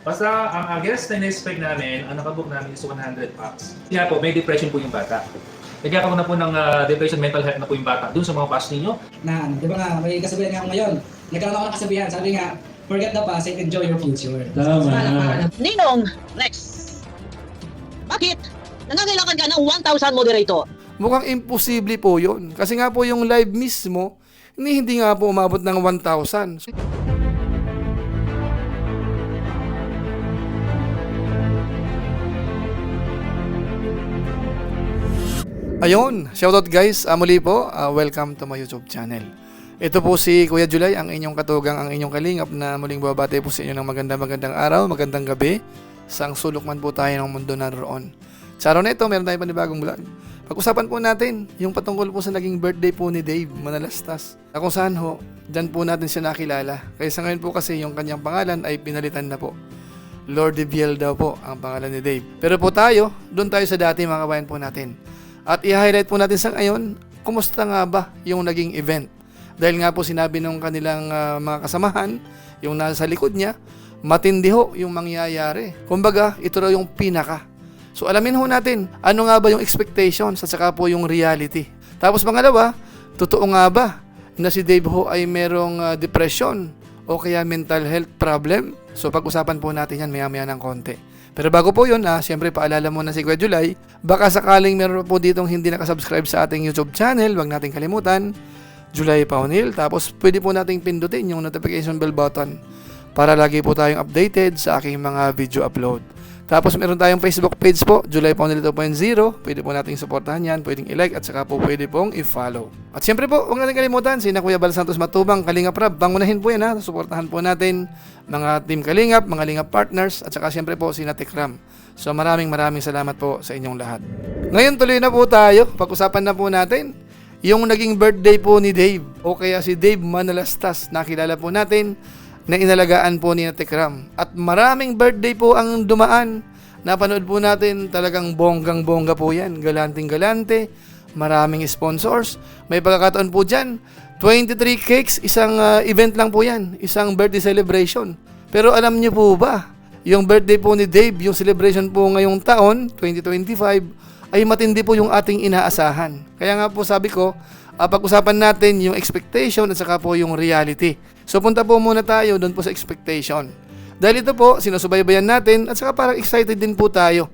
Basta ang guest na in-expect namin, ang nakabook namin is 100 packs. Kaya po, may depression po yung bata. Nagkakaroon na po ng depression, mental health na po yung bata dun sa mga past ninyo. Na, di ba nga, may kasabihan nga ako ngayon. Nagkaroon ako ng kasabihan, sabi nga, forget the past and enjoy your future. Tama. Ninong, next. Bakit? Nangangailangan ka ng 1,000 moderator. Mukhang imposible po yun. Kasi nga po yung live mismo, hindi nga po umabot ng 1,000. Ayun, shoutout guys, muli po, welcome to my YouTube channel. Ito po si Kuya July, ang inyong katugang, ang inyong kalingap na muling babate po sa inyo ng magandang araw, magandang gabi. Sang sulok man po tayo ng mundo naroon. Sa araw na ito, meron tayong panibagong vlog. Pag-usapan po natin yung patungkol po sa naging birthday po ni Dave Manalastas. Na kung saan ho, dyan po natin siya nakilala. Kaya sa ngayon po kasi yung kanyang pangalan ay pinalitan na po. Lord Biel daw po ang pangalan ni Dave. Pero po tayo, doon tayo sa dati mga kabayan po natin. At i-highlight po natin sa ngayon, kumusta nga ba yung naging event? Dahil nga po sinabi nung kanilang mga kasamahan, yung nasa likod niya, matindi ho yung mangyayari. Kumbaga, ito raw yung pinaka. So alamin ho natin, ano nga ba yung expectations at saka po yung reality. Tapos pangalawa, totoo nga ba na si Dave ho ay merong depression o kaya mental health problem? So pag-usapan po natin yan maya-maya ng konti. Pero bago po yun, siyempre paalala muna si Kuya July, baka sakaling meron po ditong hindi nakasubscribe sa ating YouTube channel, wag nating kalimutan, July Paunil. Tapos pwede po nating pindutin yung notification bell button para lagi po tayong updated sa aking mga video upload. Tapos meron tayong Facebook page po, July Paunil 2.0. Pwede po nating suportahan yan, pwedeng i-like at saka po pwede pong i-follow. At siyempre po, huwag natin kalimutan, sina Kuya Bal Santos Matubang, Kalingap Rab, bangunahin po yan suportahan po natin mga Team Kalingap, mga Lingap Partners, at saka siyempre po sina Tekram. So maraming salamat po sa inyong lahat. Ngayon tuloy na po tayo, pag-usapan na po natin yung naging birthday po ni Dave, o kaya si Dave Manalastas, nakilala po natin, na inalagaan po ni Tekram. At maraming birthday po ang dumaan. Napanood po natin, talagang bonggang-bongga po yan. Galanting-galante, maraming sponsors. May pagkakataon po dyan, 23 cakes, isang event lang po yan. Isang birthday celebration. Pero alam niyo po ba, yung birthday po ni Dave, yung celebration po ngayong taon, 2025, ay matindi po yung ating inaasahan. Kaya nga po sabi ko, pag-usapan natin yung expectation at saka po yung reality. So punta po muna tayo doon po sa expectation. Dahil ito po, sinusubaybayan natin at saka parang excited din po tayo.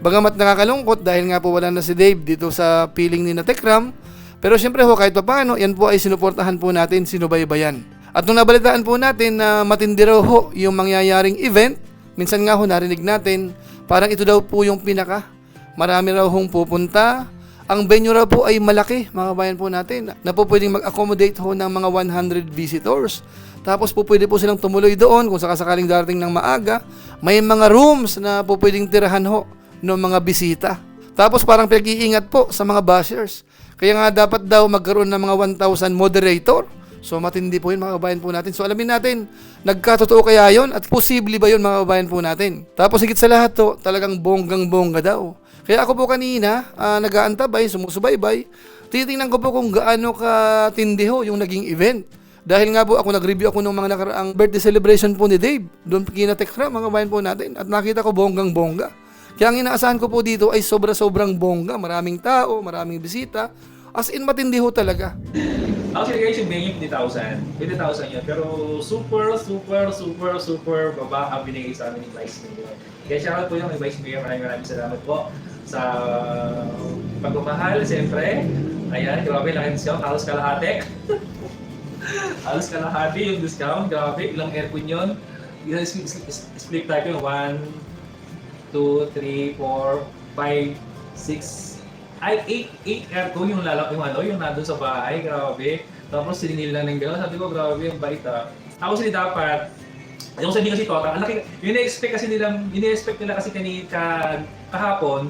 Bagamat nakakalungkot dahil nga po wala na si Dave dito sa piling ni Tekram. Pero syempre ho, kahit pa paano, yan po ay sinuportahan po natin, sinubaybayan. At nung nabalitaan po natin na matindi raw ho yung mangyayaring event, minsan nga ho narinig natin, parang ito daw po yung pinaka. Marami raw hong pupunta. Ang venue raw po ay malaki, mga kabayan po natin, na po pwedeng mag-accommodate ho ng mga 100 visitors. Tapos po pwede po silang tumuloy doon kung sakasakaling darating ng maaga. May mga rooms na po pwedeng tirahan ho ng mga bisita. Tapos parang pinag-iingat po sa mga bashers. Kaya nga dapat daw magkaroon ng mga 1,000 moderator. So matindi po yun mga kabayan po natin. So alamin natin, nagkatotoo kaya yun? At posible ba yun mga kabayan po natin? Tapos higit sa lahat to, talagang bonggang-bongga daw. Kaya ako po kanina, nag-aantabay, sumusubaybay, titingnan ko po kung gaano katindi ho yung naging event. Dahil nga po ako nag-review ako ng mga nakaraang birthday celebration po ni Dave, doon kina Tekram, mga kabayan po natin, at nakita ko bonggang-bongga. Kaya ang inaasahan ko po dito ay sobra-sobrang bongga, maraming tao, maraming bisita, as in matindi ho talaga. Actually guys, yung venue 50,000 yun, pero super baba ang binigay sa amin ni Vice Mayor. Kaya shoutout po yung Vice Mayor, maraming salamat po sa pagmamahal, siyempre. Ayan, grabe lang yung discount, halos kalahati. Halos kalahati yung discount, grabe, ilang aircon yun. Split type yung 1, 2, 3, 4, 5, 6, ay 8 aircon yung yung nandun sa bahay, grabe. Tapos siningil lang ng gano'n, sabi ko grabe yung bait Tapos hindi dapat, yung sabi kasi total, ang laki, ini-expect nila kasi kahapon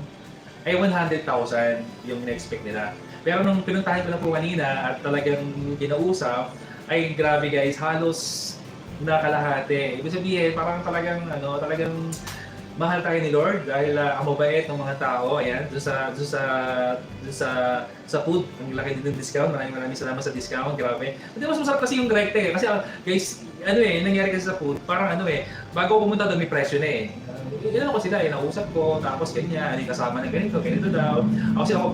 ay 100,000 yung in-expect nila. Pero nung pinuntahan ko na po kanina at talagang ginausap, ay grabe guys, halos nakalahati. Ibig sabihin, parang talagang mahal tayo ni Lord dahil ang mabait ng mga tao. Ayan, doon sa food, ang laki din ng discount. Maraming salamat sa discount, grabe. Hindi mas masarap kasi yung direkte kasi guys, nangyari kasi sa food, parang bago ako pumunta doon may presyo na eh. Inano ko sila, nausap ko, tapos ganyan, hindi kasama ng ganito daw. Ako sila ko,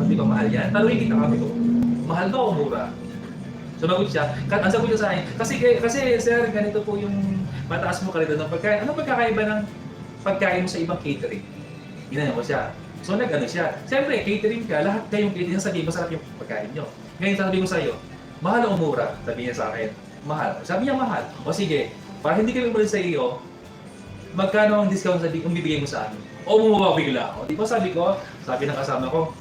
di ba mahal yan? Tanungin kita kami ko, mahal ba o mura? Sumagot siya, ang sagot niya sa akin, kasi sir, ganito po yung mataas mo kalidad ng pagkain. Anong pagkakaiba ng pagkain mo sa ibang catering? Ginano ko siya. So nag-ano siya. Siyempre, catering ka, lahat kayong catering, sabihin ko, sarap yung pagkain nyo. Ngayon, sabihin ko sa iyo, mahal o mura? Sabihin niya sa akin, mahal. Sabi niya mahal. O sige, para hindi kami umalis sa iyo, magkano ang discount kung bibigay mo sa amin? O bumabigla ako. Di ba sabi ng kasama ko,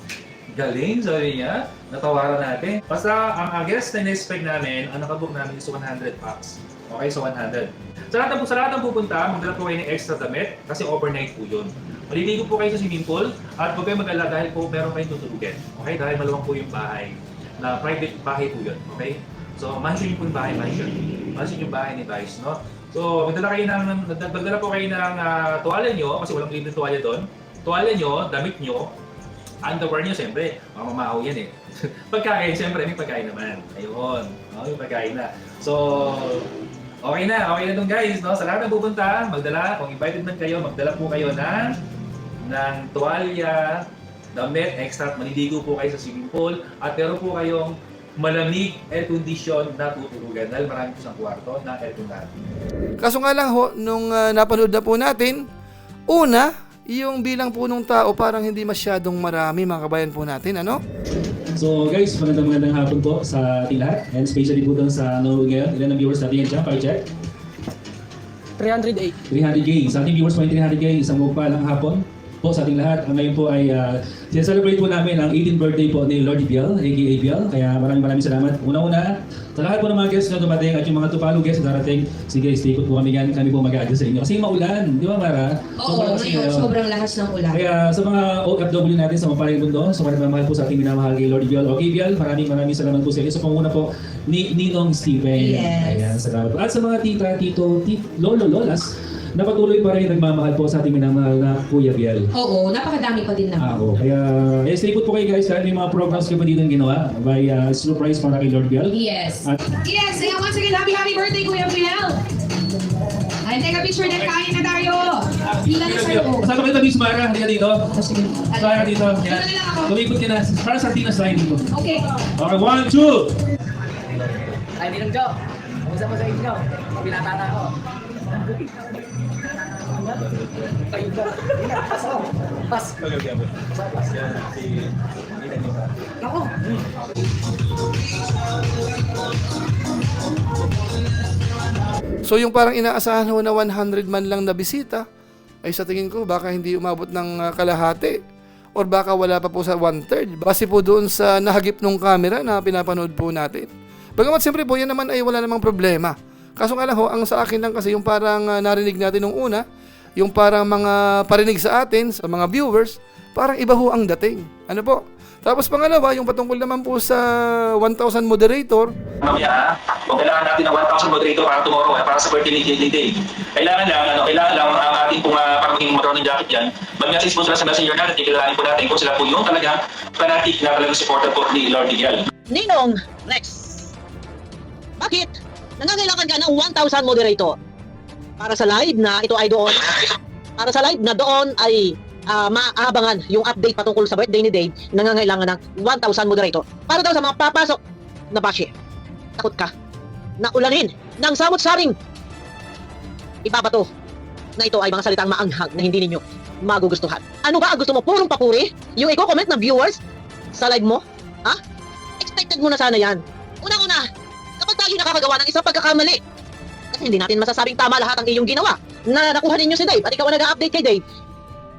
galing, sabi niya, natawaran natin. Basta ang guest na in-expect namin, ang nakabook namin is 100 packs. Okay, so 100. Sa lahat ng pupunta, magdala po kayo ng extra damit kasi overnight po yun. Maliligo po kayo sa swimming pool at huwag kayo mag-alala dahil po meron kayong tutulugin. Okay, dahil maluwang po yung bahay. Na private bahay po yun. Okay? So, mansion po yung bahay, mansion. Mansion yung bahay ni Vice, no? So, magdala po kayo ng tuwalya nyo, kasi walang libre tuwalya doon. Tuwalya nyo, damit nyo, underwear nyo, siyempre, mamamahaw yan eh. Pagkain, siyempre, may pagkain naman. Ayun, may pagkain na. So, okay na doon guys, no? Sa lahat ng pupunta, magdala, kung invited man kayo, magdala po kayo ng tuwalya, damit, extra, maliligo po kayo sa swimming pool, at meron po kayong malamig air condition na tutulugan dahil marami po sa kwarto na air condition. Kaso nga lang ho, nung napanood na po natin, una, yung bilang po nung tao parang hindi masyadong marami mga kabayan po natin, ano? So guys, magandang hapon po sa ating lahat, and especially po doon sa nanonood ngayon. Ilan ang viewers natin yan dyan? Check. 308. 300K. Sa ating viewers po yung 300K, isang magpalang hapon po sa ating lahat. Ngayon po ay sinaselebrate po namin ang 18th birthday po ni Lord Biel, aka Biel. Kaya maraming salamat. Una-una, sa lahat po ng mga guests na dumating at yung mga tupalo guests na darating, sige, stay put po kami yan. Kami po mag-a-adjust sa inyo. Kasi maulan, di ba Mara? Oo, ngayon, sobrang lahas ng ulan. Kaya sa mga OFW natin sa mapaling mundo, sa mahal po sa ating minamahal kay Lord Biel. Okay, Biel, maraming salamat po sa inyo. Sa panguna po, Ninong Steven. Yes. Ayan, salamat po. At sa mga tita, tito, lolo, lolas, na patuloy pa rin nagmamahal po sa ating minamahal na Kuya Biel. Oo, napakadami pa din naman. Ako. Kaya, stay put po kayo guys dahil may mga programs kayo pa dito ginawa by surprise para kay Lord Biel. Yes. At Yes, and once again, happy birthday, Kuya Biel! Ay, take a picture na kain na tayo! Pila na sa'yo. kasama kayo tabi Mara, halika dito. Sige. Kaya dito. Yan. Dito na lang ako. Lumipot ka na. Para sa Tina slide dito. Okay. Okay, 1, 2! Ay, Ninong Jo. Kamusta mo sa inyo? Binata na ako. Tayo ba? Pas. Ako. So yung parang inaasahan ho na 100 man lang na bisita, ay sa tingin ko baka hindi umabot ng kalahati or baka wala pa po sa 1/3 base po doon sa nahagip ng camera na pinapanood po natin. Bagamat siyempre po yan naman ay wala namang problema. Kaso nga lang ho, ang sa akin lang kasi yung parang narinig natin nung una, yung parang mga parinig sa atin, sa mga viewers, parang iba ho ang dating. Ano po? Tapos pangalawa, yung patungkol naman po sa 1,000 moderator. Mamaya, kung kailangan natin ng 1,000 moderator para tomorrow, para sa birthday ni JJ Day. Kailangan lang ang ating pong para maging motor ng jacket yan. Mag-message po sila sa messenger natin, ikilalanin po natin kung sila po yung talaga fanatic na talagang supporter po ni Lord Biel. Ninong, next. Bakit? Nangangailangan ka ng 1,000 moderator para sa live na ito ay doon. Para sa live na doon ay maabangan yung update patungkol sa birthday ni Dave, nangangailangan ng 1,000 moderator. Para daw sa mga papasok na bashi. Takot ka na ulanin ng samot-saring ibabato na ito ay mga salitang maanghag na hindi ninyo magugustuhan. Ano ba ang gusto mo? Purong papuri? Yung i-comment ng viewers sa live mo? Ha? Expected mo na sana yan. Una-una, kapag tayo nakakagawa ng isang pagkakamali, kasi hindi natin masasabing tama lahat ang iyong ginawa na nakuha ninyo si Dave at ikaw ang nag-update kay Dave.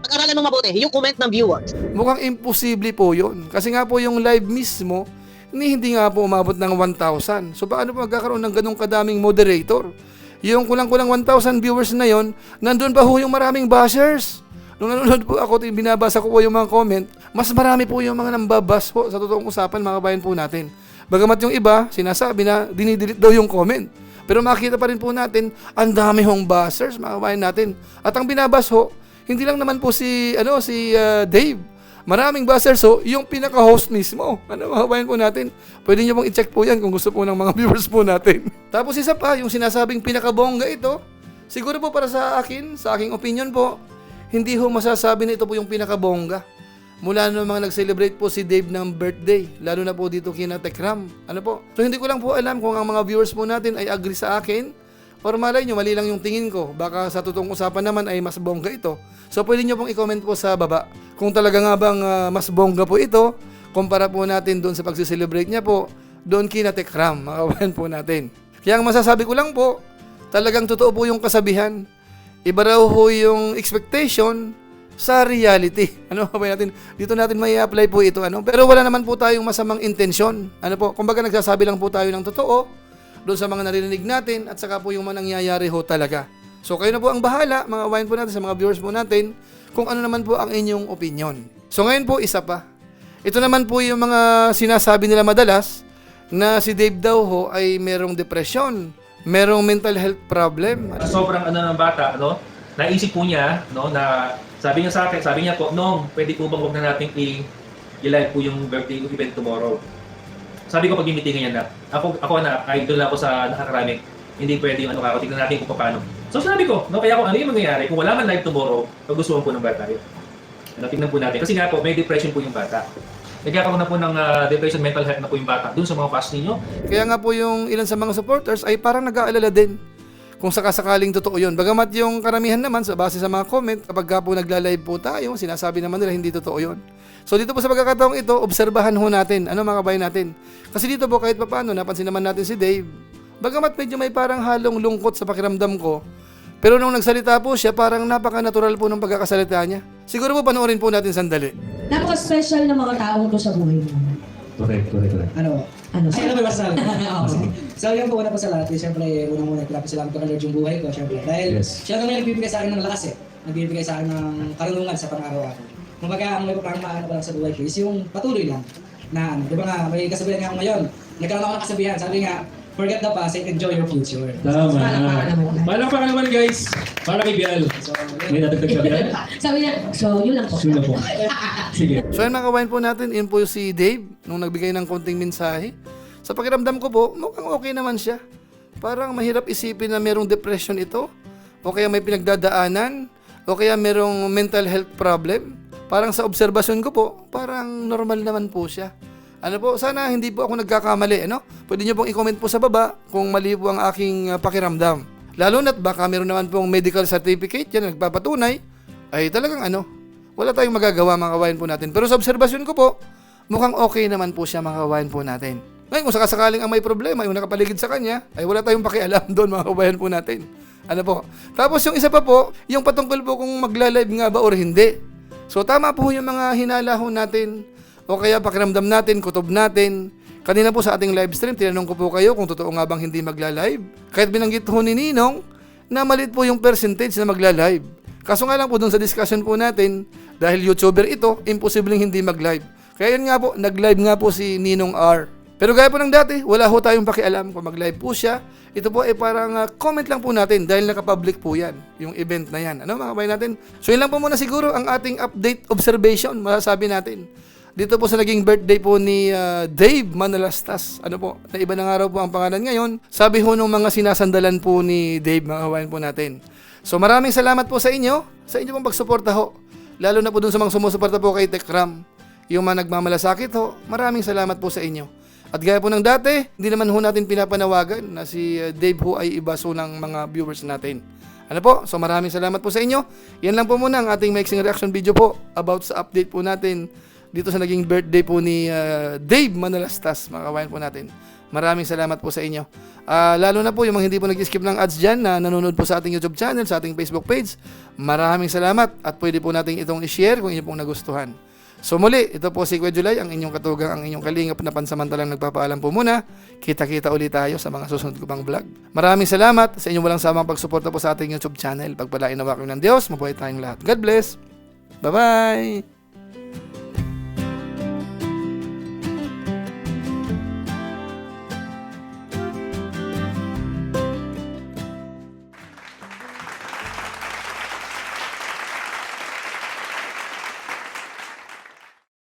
Pag-aralan mo mabuti yung comment ng viewers. Mukhang imposible po yun. Kasi nga po yung live mismo, hindi nga po umabot ng 1,000. So paano po magkakaroon ng ganong kadaming moderator? Yung kulang-kulang 1,000 viewers na yon, nandun pa ho yung maraming bashers. Nung nanonood po ako, binabasa ko po yung mga comment, mas marami po yung mga nambabas po sa totoong usapan mga kabayan po natin. Bagamat yung iba, sinasabi na dinidelete daw yung comment. Pero makita pa rin po natin, ang dami hong bashers mga kabayan natin. At ang binabas ho, hindi lang naman po si Dave. Maraming buzzer, so yung pinaka-host mismo. Ano mga kabayan po natin? Pwede nyo pong i-check po yan kung gusto po ng mga viewers po natin. Tapos isa pa, yung sinasabing pinaka-bongga ito, siguro po para sa akin, sa aking opinion po, hindi ho masasabi na ito po yung pinaka-bongga. Mula nung mga nag-celebrate po si Dave ng birthday, lalo na po dito kina Tekram. Ano po? So hindi ko lang po alam kung ang mga viewers po natin ay agree sa akin, or malay nyo, mali lang yung tingin ko. Baka sa totoong usapan naman ay mas bongga ito. So pwede nyo pong i-comment po sa baba kung talaga nga bang mas bongga po ito, kumpara po natin doon sa pagsiselebrate niya po, doon kina Tekram, mga kabayan po natin. Kaya ang masasabi ko lang po, talagang totoo po yung kasabihan. Iba raw ho yung expectation sa reality. Ano kabayan natin? Dito natin may apply po ito. Ano? Pero wala naman po tayong masamang intensyon. Ano po? Kumbaga nagsasabi lang po tayo ng totoo doon sa mga naririnig natin at saka po yung mga nangyayari ho talaga. So kayo na po ang bahala, mga kabayan po natin, sa mga viewers po natin, kung ano naman po ang inyong opinion. So ngayon po, isa pa. Ito naman po yung mga sinasabi nila madalas na si Dave daw ho ay merong depression, merong mental health problem. Sobrang ng bata, no? Naisip po niya, no, na sabi niya sa akin, sabi niya po, "Nong, pwede po bang wag na natin i-live po yung birthday event tomorrow?" Sabi ko pag i-meeting niya na, ako na, idol na ako sa nakakarami. Hindi pwede yung tignan natin kung paano. So sabi ko, no, kaya kung ano yung mangyayari, kung wala man live tomorrow, pagustuhan po ng bata yun. Ano, tingnan po natin. Kasi nga po, may depression po yung bata. Nagkakaroon na po ng depression, mental health na po yung bata dun sa mga fans ninyo. Kaya nga po yung ilan sa mga supporters ay parang nag-aalala din kung sakasakaling totoo yun. Bagamat yung karamihan naman sa base sa mga comment, kapag ka po nagla-live po tayo, sinasabi naman nila hindi totoo yun. So dito po sa pagkakataong ito, obserbahan ho natin. Ano mga kabayan natin? Kasi dito po kahit papaano, napansin naman natin si Dave. Bagamat medyo may parang halong lungkot sa pakiramdam ko, pero nung nagsalita po siya, parang napaka-natural po ng pagkakasalita niya. Siguro po panoorin po natin sandali. Napaka-special na mga tao to sa buhay mo. Correct. Ano? Ano? Ay, ano ba masasabi? Oo. So, yun po, una po sa lahat, siyempre, unang-una, salamat ko na Lord yung buhay ko, siyempre. Dahil Yes. siya naman nagbibigay sa akin ng lakas Nagbibigay sa akin ng karunungan sa pang-araw-araw. Kumbaga, ang may papahamaan ko lang sa buhay ko is yung patuloy lang. Na, di ba nga, may kasabihan nga ako ngayon. Nagkaroon ako ng kasabihan, sabi nga, forget the past and enjoy your future. Tama. Palakpakan naman. Palakpakan naman guys. Para kay Bial. So, May natagdag ka Bial? Sabi niya, so yun lang po. Sure na po. Sige. So yun mga kabayan po natin, yun po si Dave, nung nagbigay ng konting mensahe. Sa pakiramdam ko po, mukhang okay naman siya. Parang mahirap isipin na merong depression ito, o kaya may pinagdadaanan, o kaya merong mental health problem. Parang sa obserbasyon ko po, parang normal naman po siya. Ano po, sana hindi po ako nagkakamali, ano? Pwede niyo pong i-comment po sa baba kung mali po ang aking pakiramdam. Lalo na't baka meron naman pong medical certificate yan nagpapatunay, ay talagang wala tayong magagawa mga kabayan po natin. Pero sa obserbasyon ko po, mukhang okay naman po siya mga kabayan po natin. Ngayon kung sakasakaling ang may problema, yung nakapaligid sa kanya, ay wala tayong pakialam doon mga kabayan po natin. Ano po? Tapos yung isa pa po, yung patungkol po kung magla-live nga ba or hindi. So tama po yung mga hinala ho natin o kaya pakiramdam natin, kutob natin. Kanina po sa ating live stream, tinanong ko po kayo kung totoo nga bang hindi magla-live. Kahit binanggit ho ni Ninong na maliit po yung percentage na magla-live. Kaso nga lang po dun sa discussion po natin, dahil YouTuber ito, imposibleng hindi mag-live. Kaya yun nga po, nag-live nga po si Ninong R. Pero gaya po ng dati, wala ho tayong pakialam kung mag-live po siya. Ito po ay parang comment lang po natin dahil naka-public po yan, yung event na yan. Ano mga kabayan natin? So yun lang po muna siguro ang ating update observation, masasabi natin. Dito po sa naging birthday po ni Dave Manalastas. Ano po, na iba na nga raw po ang pangalan ngayon. Sabi ho nung mga sinasandalan po ni Dave, mga kabayan po natin. So maraming salamat po sa inyo pong pagsuporta ho. Lalo na po dun sa mga sumusuporta po kay Tekram. Yung mga nagmamalasakit ho, maraming salamat po sa inyo. At gaya po ng dati, hindi naman ho natin pinapanawagan na si Dave ho ay iba so ng mga viewers natin. Ano po? So maraming salamat po sa inyo. Yan lang po muna ang ating mixing reaction video po about sa update po natin dito sa naging birthday po ni Dave Manalastas, mga kabayan po natin. Maraming salamat po sa inyo. Lalo na po yung mga hindi po nag-skip ng ads dyan na nanonood po sa ating YouTube channel, sa ating Facebook page. Maraming salamat at pwede po natin itong i-share kung inyo pong nagustuhan. So muli, ito po si Kuya July, ang inyong katugang, ang inyong kalingap na pansamantalang nagpapaalam po muna. Kita-kita ulit tayo sa mga susunod ko pang vlog. Maraming salamat sa inyong walang samang pagsuporta po sa ating YouTube channel. Pagpalain nawa kayo ng Diyos, mabuhay tayong lahat. God bless! Bye-bye!